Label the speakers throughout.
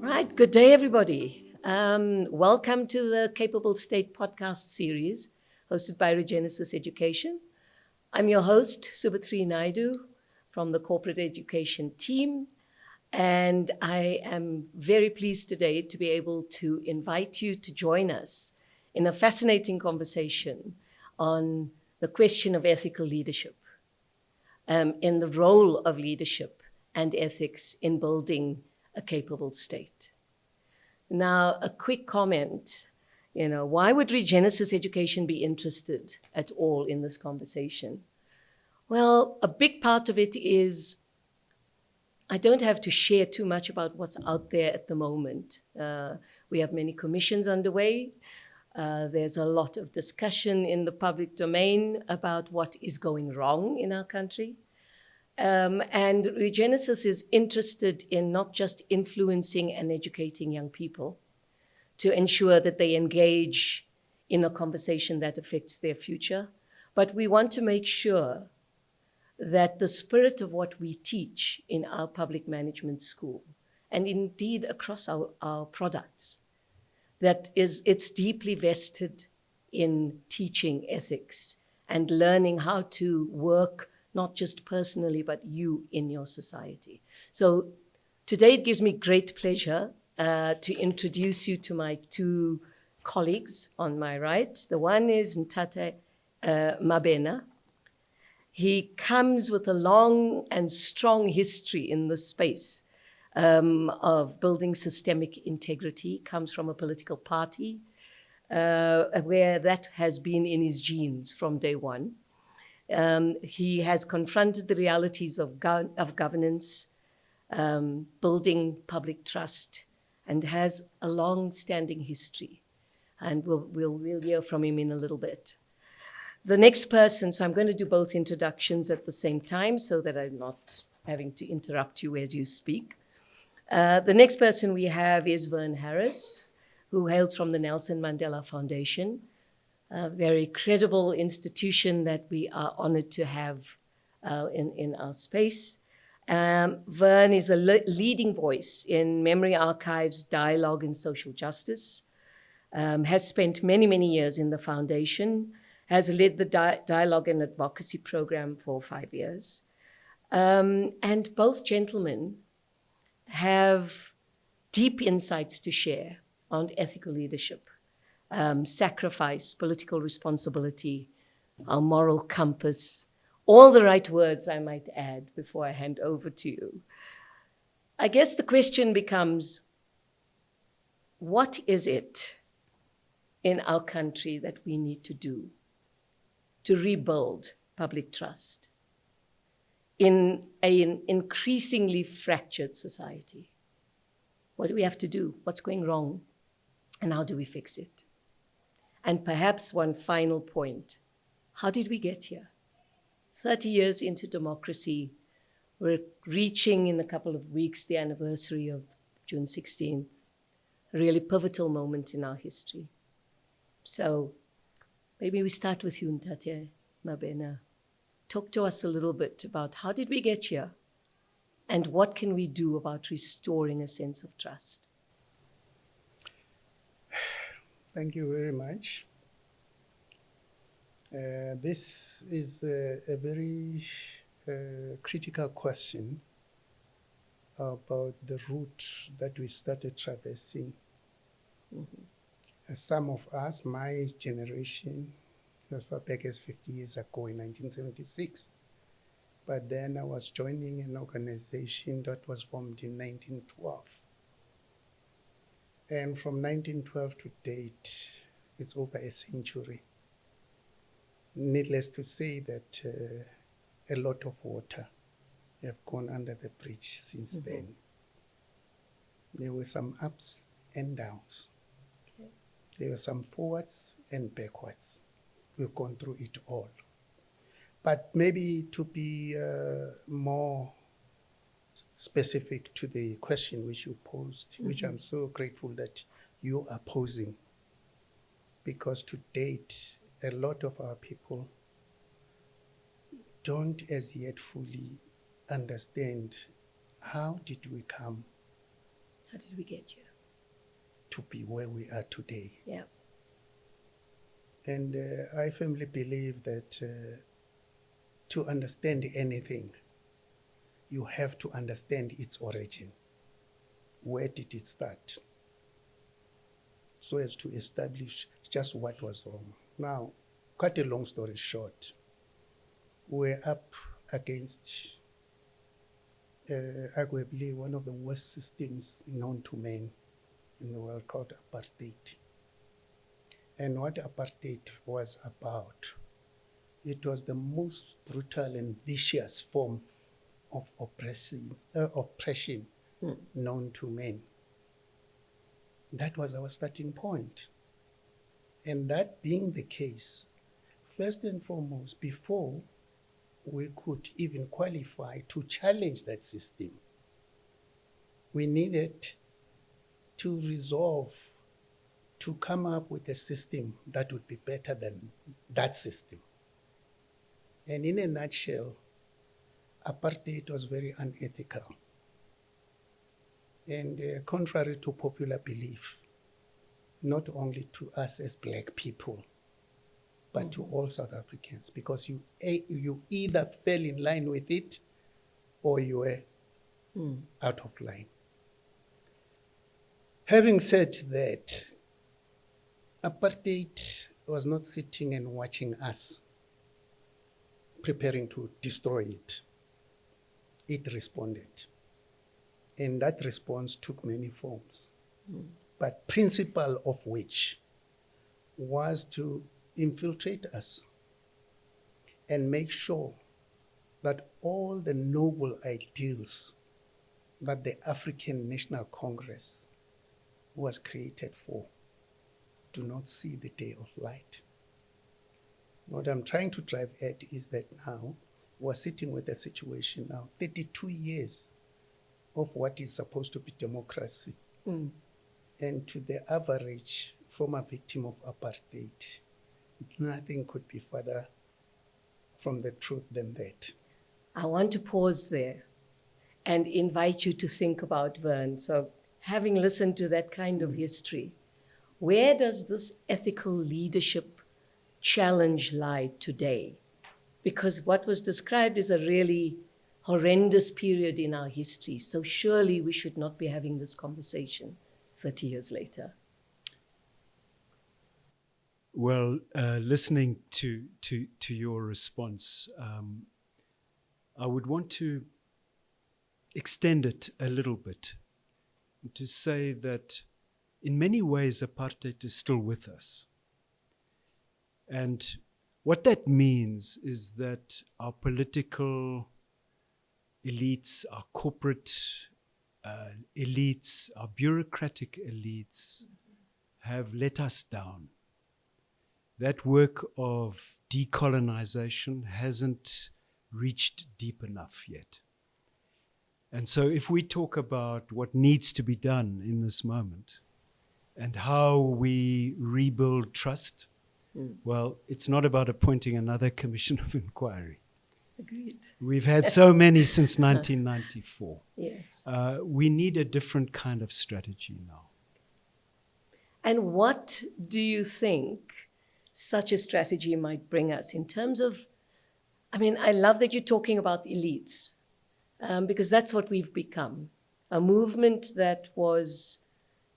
Speaker 1: Right, good day, everybody. Welcome to the Capable State podcast series hosted by Regenesis Education. I'm your host, Subhatri Naidu from the Corporate Education team, and I am very pleased today to be able to invite you to join us in a fascinating conversation on the question of ethical leadership, in the role of leadership and ethics in building a capable state. Now, a quick comment, why would Regenesis Education be interested at all in this conversation? Well, a big part of it is I don't have to share too much about what's out there at the moment. We have many commissions underway. There's a lot of discussion in the public domain about what is going wrong in our country. And Regenesis is interested in not just influencing and educating young people to ensure that they engage in a conversation that affects their future, but we want to make sure that the spirit of what we teach in our public management school, and indeed across our products, it's deeply vested in teaching ethics and learning how to work not just personally, but you in your society. So today it gives me great pleasure to introduce you to my two colleagues on my right. The one is Obbey Mabena. He comes with a long and strong history in this space of building systemic integrity, comes from a political party where that has been in his genes from day one. He has confronted the realities of governance, building public trust, and has a long-standing history. And we'll hear from him in a little bit. The next person, so I'm going to do both introductions at the same time so that I'm not having to interrupt you as you speak. The next person we have is Verne Harris, who hails from the Nelson Mandela Foundation, a very credible institution that we are honored to have in our space. Verne is a leading voice in memory archives, dialogue, and social justice, has spent many, many years in the foundation, has led the dialogue and advocacy program for 5 years. And both gentlemen have deep insights to share on ethical leadership, sacrifice, political responsibility, our moral compass, all the right words I might add before I hand over to you. I guess the question becomes, what is it in our country that we need to do to rebuild public trust in an increasingly fractured society? What do we have to do? What's going wrong? And how do we fix it? And perhaps one final point, how did we get here? 30 years into democracy, we're reaching in a couple of weeks the anniversary of June 16th, a really pivotal moment in our history. So maybe we start with you, Obbey Mabena. Talk to us a little bit about how did we get here and what can we do about restoring a sense of trust?
Speaker 2: Thank you very much. This is a very critical question about the route that we started traversing. Some of us, my generation, as far back as 50 years ago in 1976, but then I was joining an organization that was formed in 1912. And from 1912 to date, it's over a century. Needless to say that a lot of water have gone under the bridge since then. There were some ups and downs. Okay. There were some forwards and backwards. We've gone through it all. But maybe to be more specific to the question which you posed, which I'm so grateful that you are posing, because to date, a lot of our people don't as yet fully understand how did we come
Speaker 1: How did we get here?
Speaker 2: to be where we are today.
Speaker 1: Yeah.
Speaker 2: And I firmly believe that to understand anything, you have to understand its origin. Where did it start? So as to establish just what was wrong. Now, cut a long story short, we're up against arguably one of the worst systems known to man in the world, called apartheid. And what apartheid was about, it was the most brutal and vicious form of oppression known to men. That was our starting point. And that being the case, first and foremost, before we could even qualify to challenge that system, we needed to resolve, to come up with a system that would be better than that system. And in a nutshell, apartheid was very unethical. And contrary to popular belief, not only to us as black people, but to all South Africans, because you either fell in line with it or you were out of line. Having said that, apartheid was not sitting and watching us, preparing to destroy it. It responded. And that response took many forms. But principle of which was to infiltrate us and make sure that all the noble ideals that the African National Congress was created for do not see the day of light. What I'm trying to drive at is that now we're sitting with a situation now, 32 years of what is supposed to be democracy. And to the average former victim of apartheid, nothing could be further from the truth than that.
Speaker 1: I want to pause there and invite you to think about Verne. So, having listened to that kind of history, where does this ethical leadership challenge lie today? Because what was described is a really horrendous period in our history. So surely we should not be having this conversation 30 years later.
Speaker 3: Well, listening to your response, I would want to extend it a little bit to say that in many ways apartheid is still with us. And what that means is that our political elites, our corporate elites, our bureaucratic elites have let us down. That work of decolonization hasn't reached deep enough yet. And so if we talk about what needs to be done in this moment and how we rebuild trust, well, it's not about appointing another commission of inquiry.
Speaker 1: Agreed.
Speaker 3: We've had so many since 1994.
Speaker 1: Yes.
Speaker 3: We need a different kind of strategy now.
Speaker 1: And what do you think such a strategy might bring us in terms of, I love that you're talking about elites, because that's what we've become. A movement that was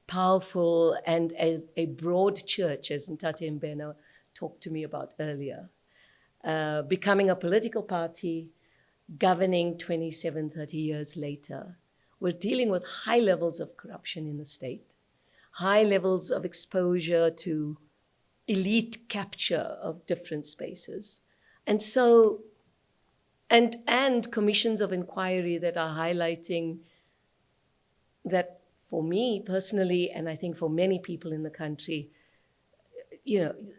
Speaker 1: powerful and as a broad church, as Ntate Mbena talked to me about earlier, becoming a political party, governing 27, 30 years later. We're dealing with high levels of corruption in the state, high levels of exposure to elite capture of different spaces. And so, and commissions of inquiry that are highlighting that for me personally, and I think for many people in the country,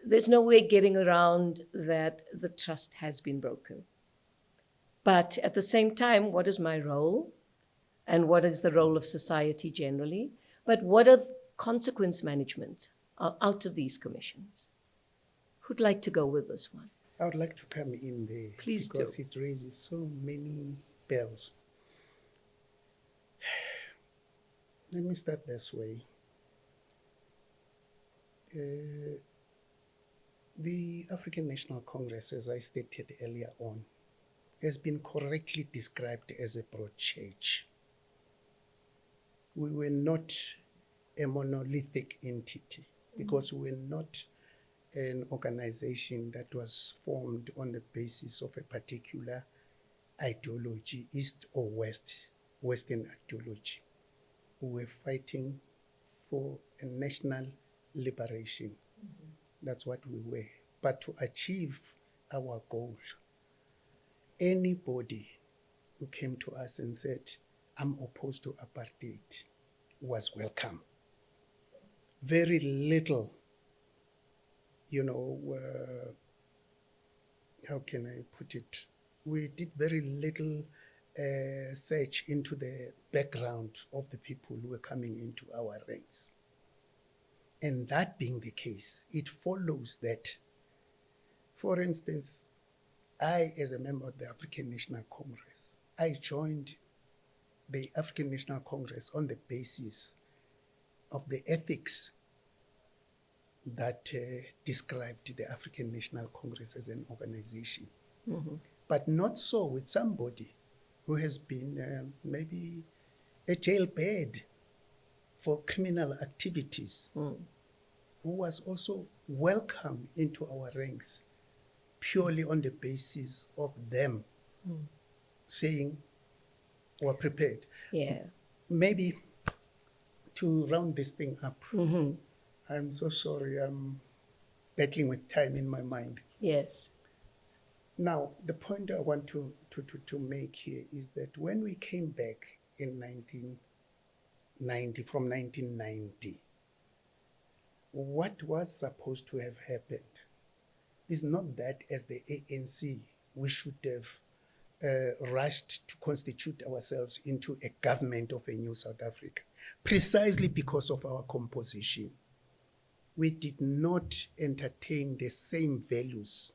Speaker 1: there's no way getting around that the trust has been broken. But at the same time, what is my role? And what is the role of society generally? But what are consequence management out of these commissions? Who'd like to go with this one?
Speaker 2: I would like to come in there.
Speaker 1: Please do.
Speaker 2: Because it raises so many bells. Let me start this way. The African National Congress, as I stated earlier on, has been correctly described as a broad church. We were not a monolithic entity because we were not an organization that was formed on the basis of a particular ideology, East or West, Western ideology. We were fighting for a national liberation. That's what we were. But to achieve our goal, anybody who came to us and said, I'm opposed to apartheid, was welcome. Very little, how can I put it? We did very little search into the background of the people who were coming into our ranks. And that being the case, it follows that, for instance, I, as a member of the African National Congress, I joined the African National Congress on the basis of the ethics that described the African National Congress as an organization. Mm-hmm. But not so with somebody who has been maybe a jailbird for criminal activities, who was also welcome into our ranks purely on the basis of them saying we're prepared.
Speaker 1: Yeah.
Speaker 2: Maybe to round this thing up, I'm so sorry, I'm battling with time in my mind.
Speaker 1: Yes.
Speaker 2: Now, the point I want to make here is that when we came back in 1990, what was supposed to have happened is not that as the ANC we should have rushed to constitute ourselves into a government of a new South Africa, precisely because of our composition. We did not entertain the same values.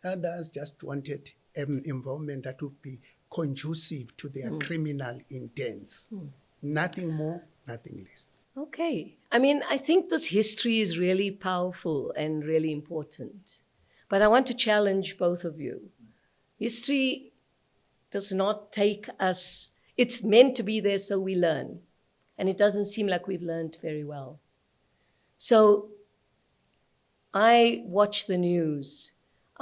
Speaker 2: Others just wanted an environment that would be conducive to their criminal intents. Nothing more, nothing less.
Speaker 1: Okay. I mean, I think this history is really powerful and really important. But I want to challenge both of you. History does not take us, it's meant to be there so we learn. And it doesn't seem like we've learned very well. So I watch the news.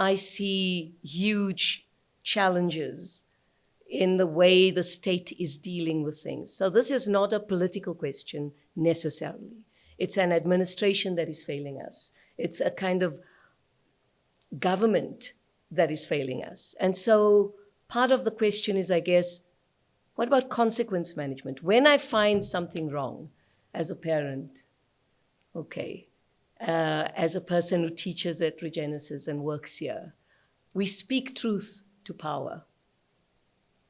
Speaker 1: I see huge challenges in the way the state is dealing with things. So this is not a political question necessarily. It's an administration that is failing us. It's a kind of government that is failing us. And so part of the question is, I guess, what about consequence management? When I find something wrong as a parent, as a person who teaches at Regenesis and works here, we speak truth to power.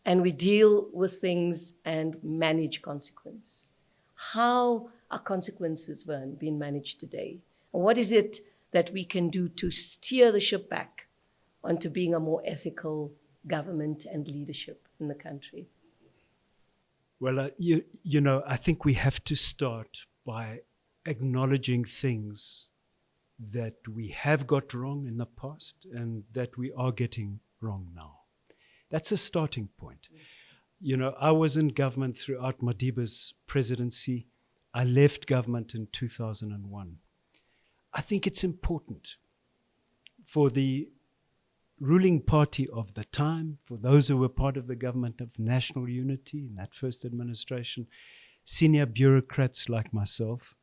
Speaker 1: And we deal with things and manage consequence. How are consequences, Verne, being managed today? And what is it that we can do to steer the ship back onto being a more ethical government and leadership in the country?
Speaker 3: Well, I think we have to start by acknowledging things that we have got wrong in the past and that we are getting wrong now. That's a starting point. I was in government throughout Madiba's presidency. I left government in 2001. I think it's important for the ruling party of the time, for those who were part of the government of national unity in that first administration, senior bureaucrats like myself,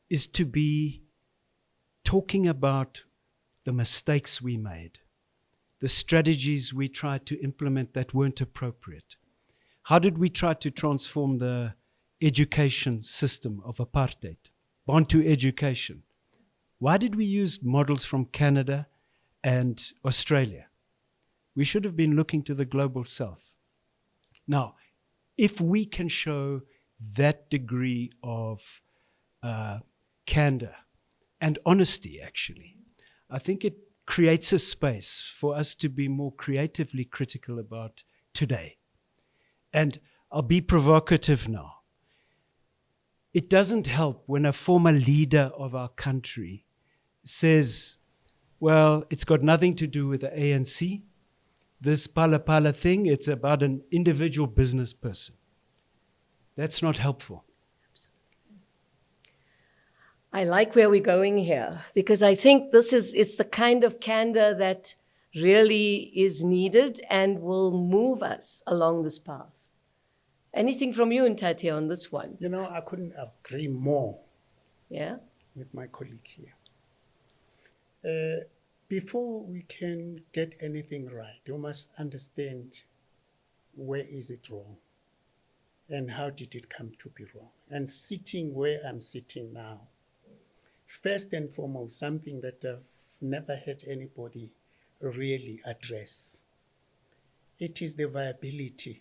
Speaker 3: is to be talking about the mistakes we made, the strategies we tried to implement that weren't appropriate. How did we try to transform the education system of apartheid? Bantu education. Why did we use models from Canada and Australia? We should have been looking to the global south. Now, if we can show that degree of candor and honesty, actually, I think it creates a space for us to be more creatively critical about today. And I'll be provocative now. It doesn't help when a former leader of our country says, well, it's got nothing to do with the ANC. This pala thing, it's about an individual business person. That's not helpful.
Speaker 1: I like where we're going here, because I think it's the kind of candor that really is needed and will move us along this path. Anything from you, Ntate, on this one?
Speaker 2: You know, I couldn't agree more
Speaker 1: Yeah?
Speaker 2: with my colleague here. Before we can get anything right, you must understand where is it wrong and how did it come to be wrong. And sitting where I'm sitting now, first and foremost, something that I've never had anybody really address, it is the viability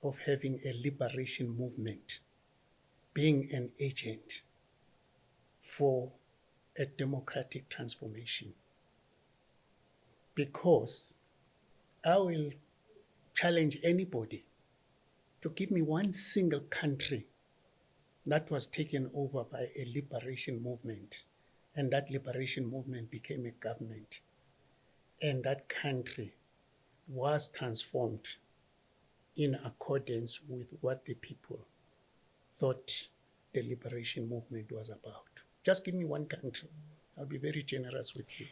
Speaker 2: of having a liberation movement, being an agent for a democratic transformation. Because I will challenge anybody to give me one single country that was taken over by a liberation movement, and that liberation movement became a government, and that country was transformed in accordance with what the people thought the liberation movement was about. Just give me one country. I'll be very generous with you.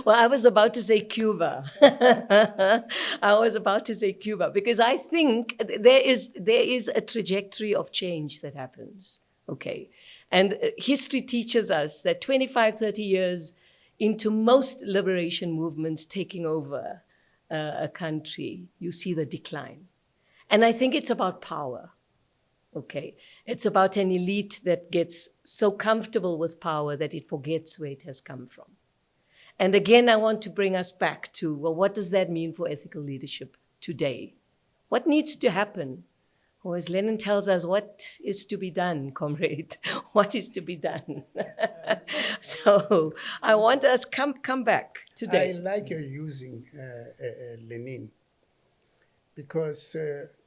Speaker 1: Well, I was about to say Cuba. I was about to say Cuba, because I think there is a trajectory of change that happens. Okay. And history teaches us that 25, 30 years into most liberation movements taking over a country, you see the decline. And I think it's about power. Okay. It's about an elite that gets so comfortable with power that it forgets where it has come from. And again, I want to bring us back to, well, what does that mean for ethical leadership today? What needs to happen? Or as Lennon tells us, what is to be done, comrade? What is to be done? So I want us come back today.
Speaker 2: I like your using Lenin, because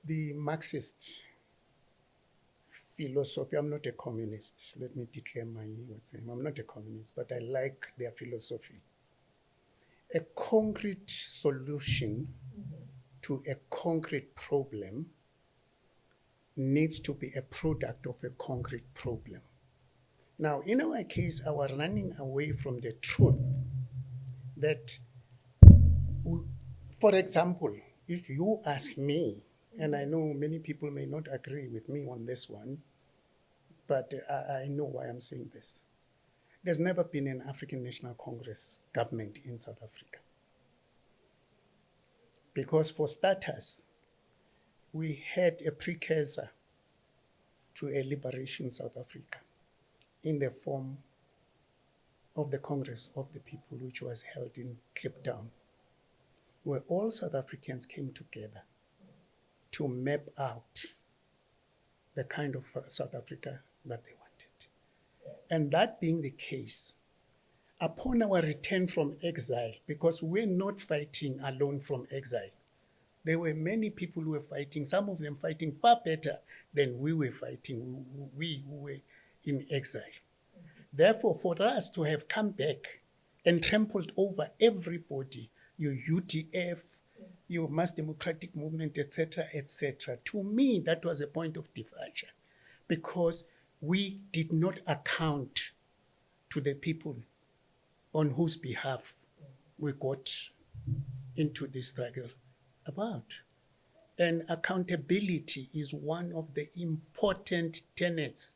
Speaker 2: the Marxist philosophy, I'm not a communist. Let me declare my name. I'm not a communist, but I like their philosophy. A concrete solution to a concrete problem needs to be a product of a concrete problem. Now, in our case, our running away from the truth that, for example, if you ask me, and I know many people may not agree with me on this one, but I know why I'm saying this. There's never been an African National Congress government in South Africa. Because for starters, we had a precursor to a liberation South Africa in the form of the Congress of the People, which was held in Cape Town, where all South Africans came together to map out the kind of South Africa that they wanted. And that being the case, upon our return from exile, because we're not fighting alone from exile, there were many people who were fighting, some of them fighting far better than we were fighting, we who were in exile. Therefore, for us to have come back and trampled over everybody, your UDF, your Mass Democratic Movement, etc., to me, that was a point of departure, because we did not account to the people on whose behalf we got into this struggle about. And accountability is one of the important tenets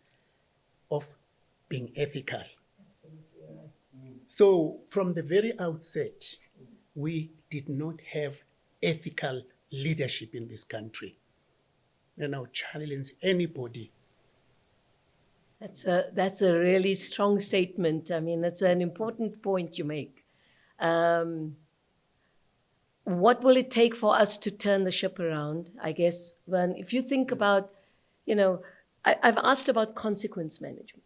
Speaker 2: of being ethical. So from the very outset, we did not have ethical leadership in this country. And I'll challenge anybody.
Speaker 1: That's a really strong statement. I mean, it's an important point you make. What will it take for us to turn the ship around? I guess, when if you think about, I've asked about consequence management.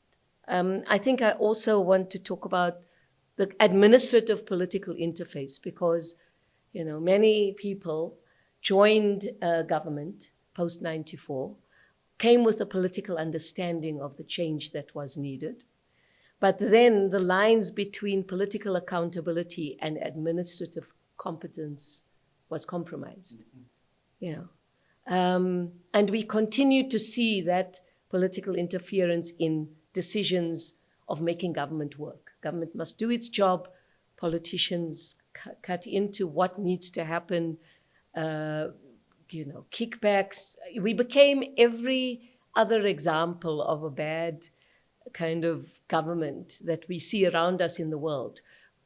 Speaker 1: I think I also want to talk about the administrative political interface, because, many people joined government post 94 came with a political understanding of the change that was needed. But then the lines between political accountability and administrative competence was compromised. You know, and we continue to see that political interference in decisions of making government work. Government must do its job. Politicians cut into what needs to happen. Kickbacks. We became every other example of a bad kind of government that we see around us in the world.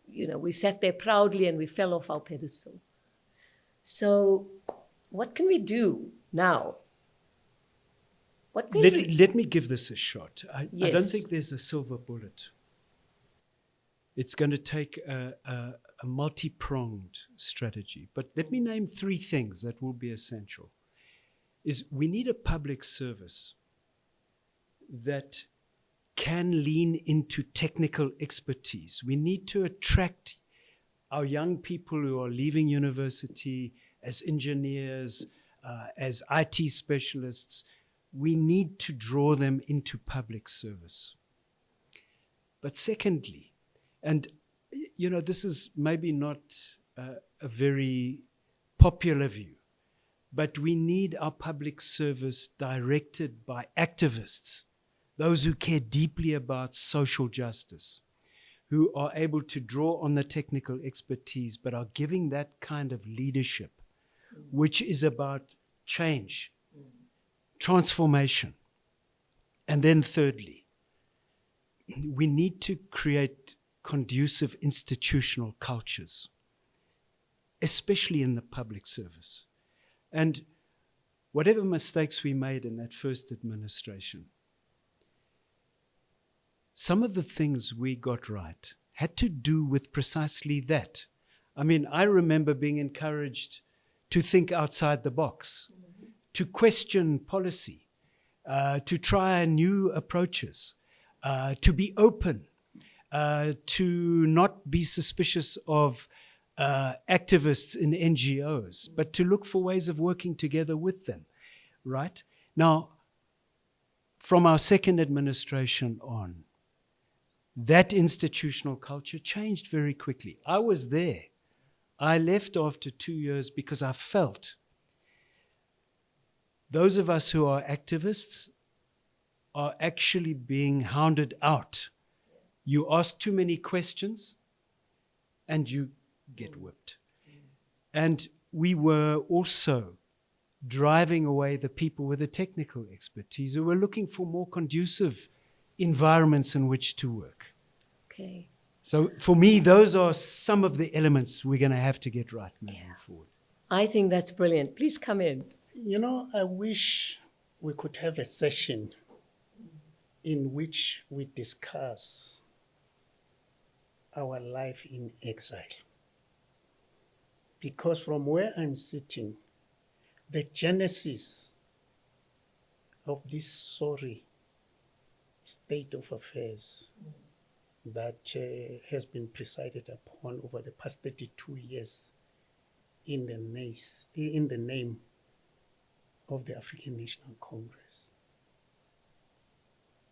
Speaker 1: We sat there proudly and we fell off our pedestal. So what can we do now?
Speaker 3: Let me give this a shot. I don't
Speaker 1: Yes.
Speaker 3: think there's a silver bullet. It's going to take a multi-pronged strategy. But let me name 3 things that will be essential. We need a public service that can lean into technical expertise. We need to attract our young people who are leaving university as engineers, as IT specialists. We need to draw them into public service. But secondly, and this is maybe not a very popular view, but we need our public service directed by activists, those who care deeply about social justice, who are able to draw on the technical expertise, but are giving that kind of leadership, which is about change, transformation. And then thirdly, we need to create conducive institutional cultures, especially in the public service. And whatever mistakes we made in that first administration, some of the things we got right had to do with precisely that. I mean, I remember being encouraged to think outside the box, to question policy, to try new approaches, to be open, to not be suspicious of activists in NGOs, but to look for ways of working together with them, right? Now, from our second administration on, that institutional culture changed very quickly. I was there. I left after 2 years because I felt those of us who are activists are actually being hounded out. You ask too many questions and you get whipped. And we were also driving away the people with the technical expertise who were looking for more conducive environments in which to work.
Speaker 1: Okay.
Speaker 3: So for me, those are some of the elements we're going to have to get right moving forward.
Speaker 1: I think that's brilliant. Please come in.
Speaker 2: I wish we could have a session in which we discuss our life in exile. Because from where I'm sitting, the genesis of this sorry state of affairs that has been presided upon over the past 32 years in the name of the African National Congress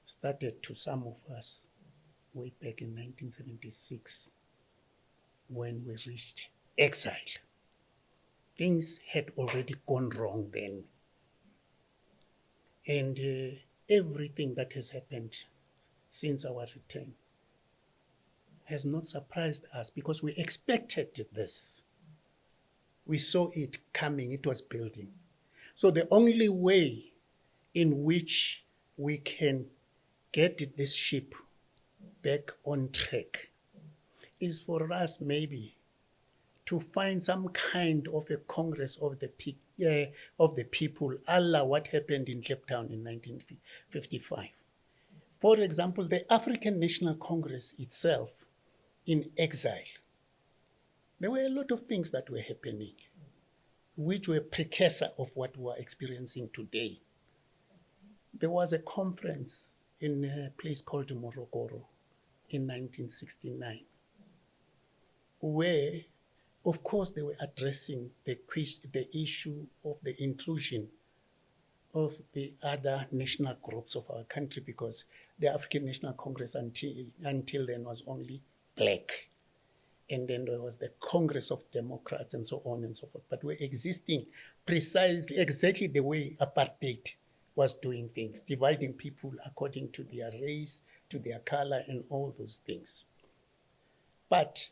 Speaker 2: started to some of us way back in 1976 when we reached exile. Things had already gone wrong then. And everything that has happened since our return has not surprised us because we expected this. We saw it coming, it was building. So the only way in which we can get this ship back on track is for us maybe to find some kind of a Congress of the people, a la what happened in Cape Town in 1955. For example, the African National Congress itself in exile, there were a lot of things that were happening which were precursor of what we are experiencing today. There was a conference in a place called Morogoro in 1969 where, of course, they were addressing the issue of the inclusion of the other national groups of our country, because the African National Congress until then was only black. And then there was the Congress of Democrats and so on and so forth. But we're existing precisely, exactly the way apartheid was doing things, dividing people according to their race, to their color, and all those things. But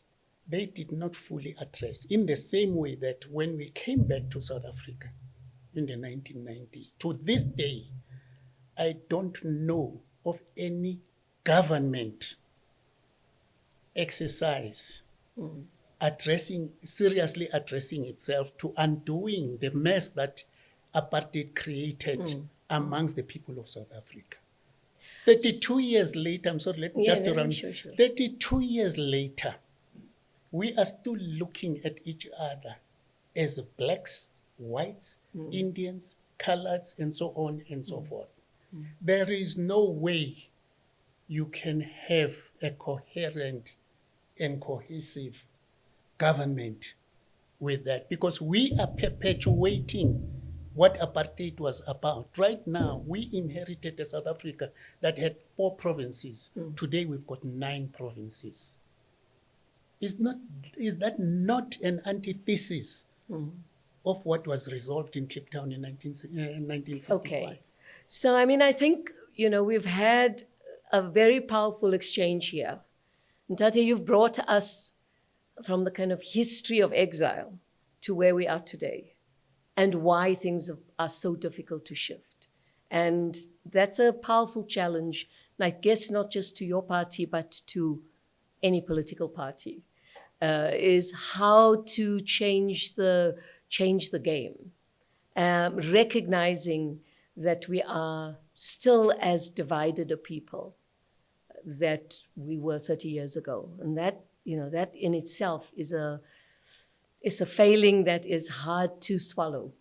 Speaker 2: they did not fully address, in the same way that when we came back to South Africa in the 1990s, to this day, I don't know of any government exercise seriously addressing itself to undoing the mess that apartheid created amongst the people of South Africa. 32 years later, I'm sorry, let me just around.
Speaker 1: Sure.
Speaker 2: 32 years later, we are still looking at each other as blacks, whites, Indians, coloreds, and so on and so forth. There is no way you can have a coherent and cohesive government with that, because we are perpetuating what apartheid was about. Right now, we inherited a South Africa that had 4 provinces. Today, we've got 9 provinces. Is that not an antithesis of what was resolved in Cape Town in 1955?
Speaker 1: Okay. So, I mean, I think, we've had a very powerful exchange here. And Tate, you've brought us from the kind of history of exile to where we are today and why things are so difficult to shift. And that's a powerful challenge, and I guess not just to your party, but to any political party, is how to change the game, recognizing that we are still as divided a people that we were 30 years ago. And that in itself is a failing that is hard to swallow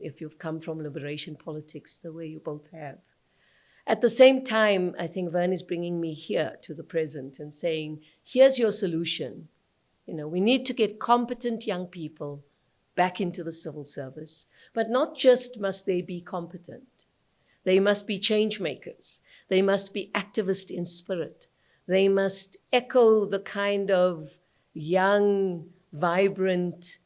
Speaker 1: if you've come from liberation politics the way you both have. At the same time, I think Verne is bringing me here to the present and saying, here's your solution. We need to get competent young people back into the civil service, but not just must they be competent. They must be change makers. They must be activist in spirit. They must echo the kind of young, vibrant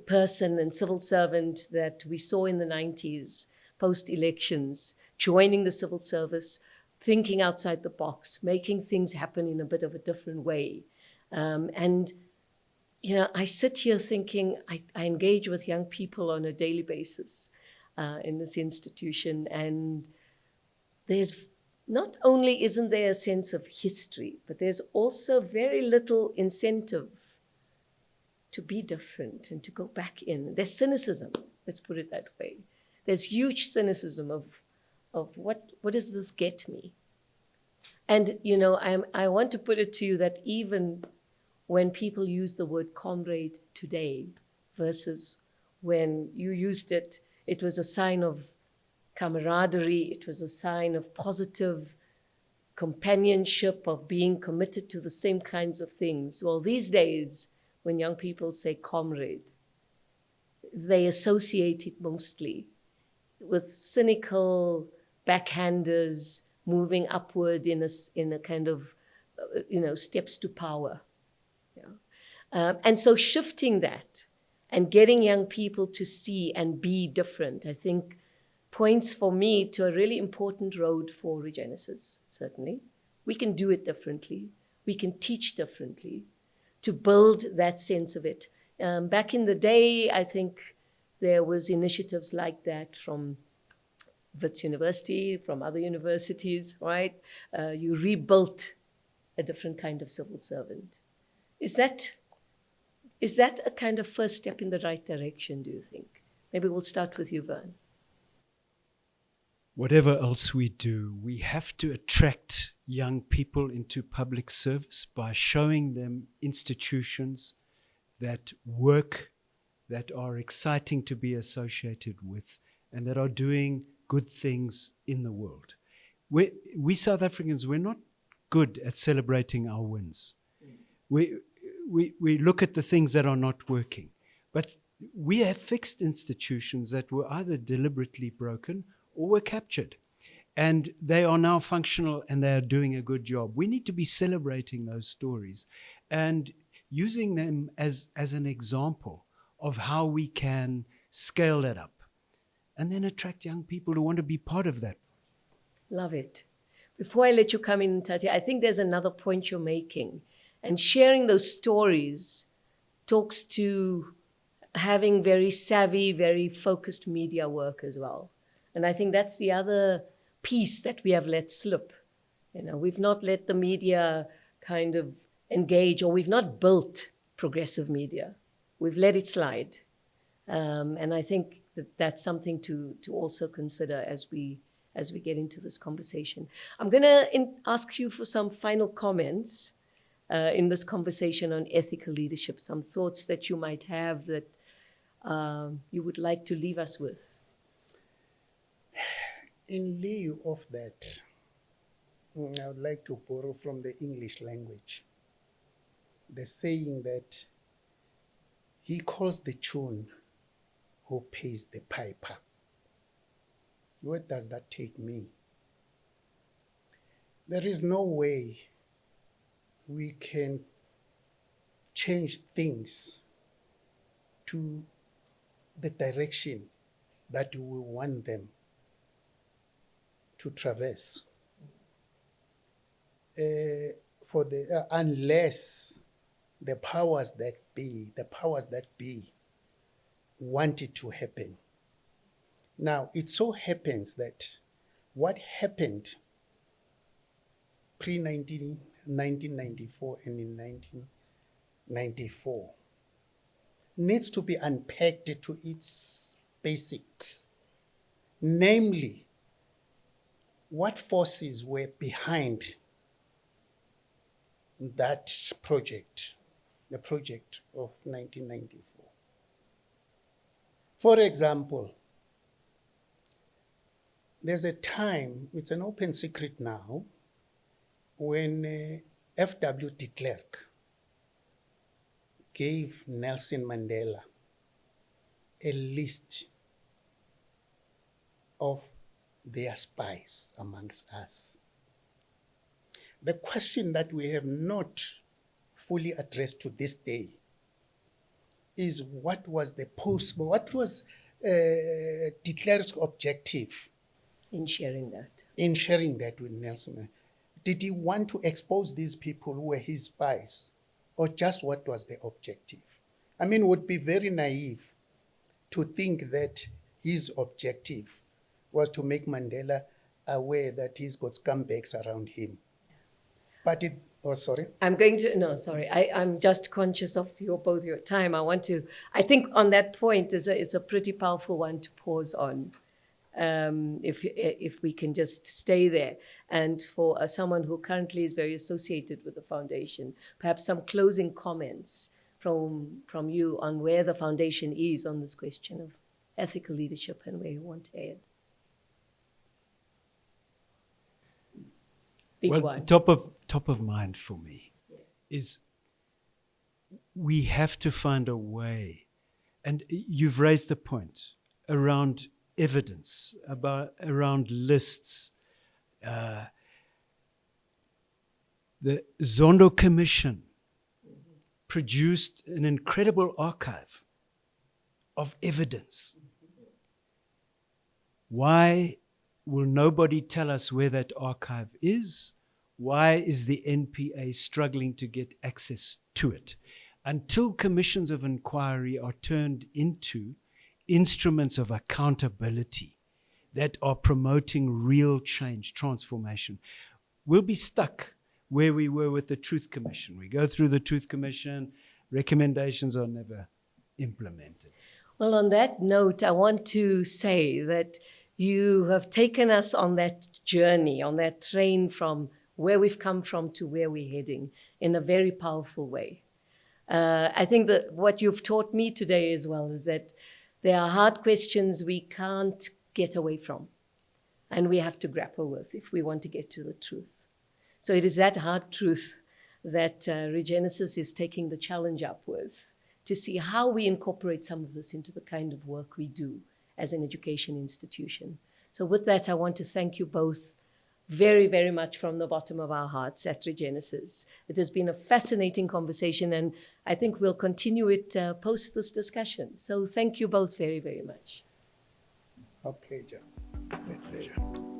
Speaker 1: person and civil servant that we saw in the 90s, post-elections, joining the civil service, thinking outside the box, making things happen in a bit of a different way. I sit here thinking, I engage with young people on a daily basis in this institution, and there's not only isn't there a sense of history, but there's also very little incentive to be different and to go back in. There's cynicism, let's put it that way. There's huge cynicism of what does this get me? And, I want to put it to you that even when people use the word comrade today versus when you used it, it was a sign of camaraderie, it was a sign of positive companionship, of being committed to the same kinds of things. Well, these days, when young people say comrade, they associate it mostly with cynical backhanders moving upward in a kind of, steps to power. And so shifting that and getting young people to see and be different, I think, points for me to a really important road for Regenesis, certainly. We can do it differently. We can teach differently to build that sense of it. Back in the day, I think there was initiatives like that from Wits University, from other universities, right? You rebuilt a different kind of civil servant. Is that a kind of first step in the right direction, do you think? Maybe we'll start with you, Verne.
Speaker 3: Whatever else we do, we have to attract young people into public service by showing them institutions that work, that are exciting to be associated with, and that are doing good things in the world. We South Africans, we're not good at celebrating our wins. We look at the things that are not working. But we have fixed institutions that were either deliberately broken or were captured. And they are now functional and they are doing a good job. We need to be celebrating those stories and using them as an example of how we can scale that up and then attract young people who want to be part of that.
Speaker 1: Love it. Before I let you come in, Tati, I think there's another point you're making. And sharing those stories talks to having very savvy, very focused media work as well. And I think that's the other piece that we have let slip. We've not let the media kind of engage, or we've not built progressive media. We've let it slide. And I think that's something to also consider as we get into this conversation. I'm going to ask you for some final comments in this conversation on ethical leadership, some thoughts that you might have that you would like to leave us with.
Speaker 2: In lieu of that, I would like to borrow from the English language the saying that he calls the tune who pays the piper. Where does that take me? There is no way we can change things to the direction that we want them to traverse, unless the powers that be want it to happen. Now, it so happens that what happened pre-1994 and in 1994 needs to be unpacked to its basics, namely, what forces were behind that project, the project of 1994. For example, there's a time, it's an open secret now, when F.W. de Klerk gave Nelson Mandela a list of their spies amongst us. The question that we have not fully addressed to this day is what was de Klerk's objective
Speaker 1: in sharing that?
Speaker 2: In sharing that with Nelson. Did he want to expose these people who were his spies, or just what was the objective? I mean, it would be very naive to think that his objective was to make Mandela aware that he's got scumbags around him. But I'm just conscious of both your time. I think on that point is a pretty powerful one to pause on. If we can just stay there. And for someone who currently is very associated with the foundation, perhaps some closing comments from you on where the foundation is on this question of ethical leadership and where you want to head.
Speaker 3: Top of mind for me is we have to find a way, and you've raised a point around evidence, around lists. The Zondo Commission produced an incredible archive of evidence. Why will nobody tell us where that archive is? Why is the NPA struggling to get access to it? Until commissions of inquiry are turned into instruments of accountability that are promoting real change, transformation, we'll be stuck where we were with the Truth Commission. We go through the Truth Commission, recommendations are never implemented.
Speaker 1: Well, on that note, I want to say that you have taken us on that journey, on that train from where we've come from to where we're heading in a very powerful way. I think that what you've taught me today as well is that there are hard questions we can't get away from, and we have to grapple with if we want to get to the truth. So it is that hard truth that Regenesis is taking the challenge up with, to see how we incorporate some of this into the kind of work we do as an education institution. So with that, I want to thank you both very, very much from the bottom of our hearts at Regenesis. It has been a fascinating conversation, and I think we'll continue it post this discussion. So thank you both very, very much.
Speaker 2: Our pleasure.
Speaker 3: My pleasure.